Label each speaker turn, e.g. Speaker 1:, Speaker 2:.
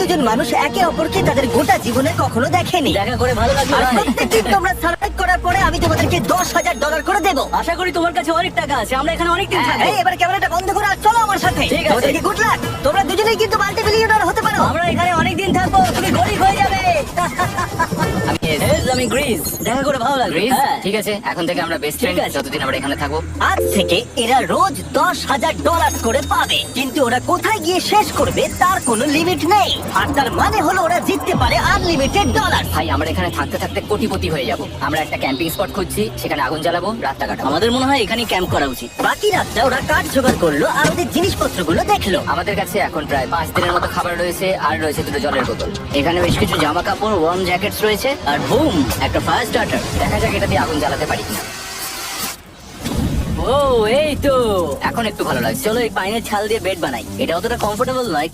Speaker 1: দুজন মানুষ একে অপরকে তাদের গোটা জীবনে কখনো দেখেনি।
Speaker 2: দেখা করে ভালো লাগলো
Speaker 1: আর
Speaker 2: ভাই।
Speaker 1: প্রত্যেকদিন তোমরা সার্ভাইভ করার পরে আমি তোমাদেরকে $10,000 করে দেবো।
Speaker 2: আশা করি তোমার কাছে অনেক টাকা আছে, আমরা এখানে অনেক দিন থাকবো।
Speaker 1: এই এবার ক্যামেরাটা বন্ধ করে আর চলো আমার সাথে।
Speaker 2: ঠিক আছে।
Speaker 1: তোমাদেরকে গুড লাক। তোমরা দুজনেই কিন্তু মাল্টি মিলিয়নার হতে পারো।
Speaker 2: আমরা এখানে অনেক দিন থাকবো, তুমি গরিব হয়ে যাবে। আমি গ্রিস, দেখা করে ভালো লাগলো।
Speaker 3: গ্রিস,
Speaker 2: হ্যাঁ।
Speaker 3: ঠিক আছে, এখন থেকে আমরা বেস্ট
Speaker 2: ঠিক
Speaker 3: ফ্রেন্ড
Speaker 2: আছে।
Speaker 3: যতদিন আমরা এখানে থাকবো।
Speaker 1: আজ থেকে এরা রোজ $10,000 করে পাবে, কিন্তু ওরা কোথায় গিয়ে শেষ করবে তার কোনো লিমিট নেই। আর তার মানে হলো ওরা জিততে পারে আনলিমিটেড ডলার।
Speaker 3: ভাই আমরা এখানে থাকতে থাকতে কোটিপতি হয়ে যাব। আমরা একটা ক্যাম্পিং স্পট খুঁজছি, সেখানে আগুন জ্বালাবো, রাতটা কাটাবো।
Speaker 2: আমাদের মনে হয় এখানেই ক্যাম্প করা উচিত।
Speaker 1: বাকি রাতটা ওরা কাঠ জোগাড় করলো আর ওদের জিনিসপত্রগুলো দেখলো।
Speaker 3: আমাদের কাছে এখন প্রায় 5 দিনের মতো খাবার রয়েছে, আর রয়েছে 2টো জলের বোতল। এখানে বেশ কিছু জামা কাপড়, ওয়ার্ম জ্যাকেটস রয়েছে,
Speaker 2: আর বুম, একটা ফায়ার স্টার্টার।
Speaker 3: দেখা যাক এটা দিয়ে আগুন জ্বালাতে পারি কিনা।
Speaker 2: ও এই তো,
Speaker 3: এখন একটু ভালো লাগছে।
Speaker 2: চলো এই পাইনের ছাল দিয়ে বেড বানাই। এটা অতটা কমফোর্টেবল নয়,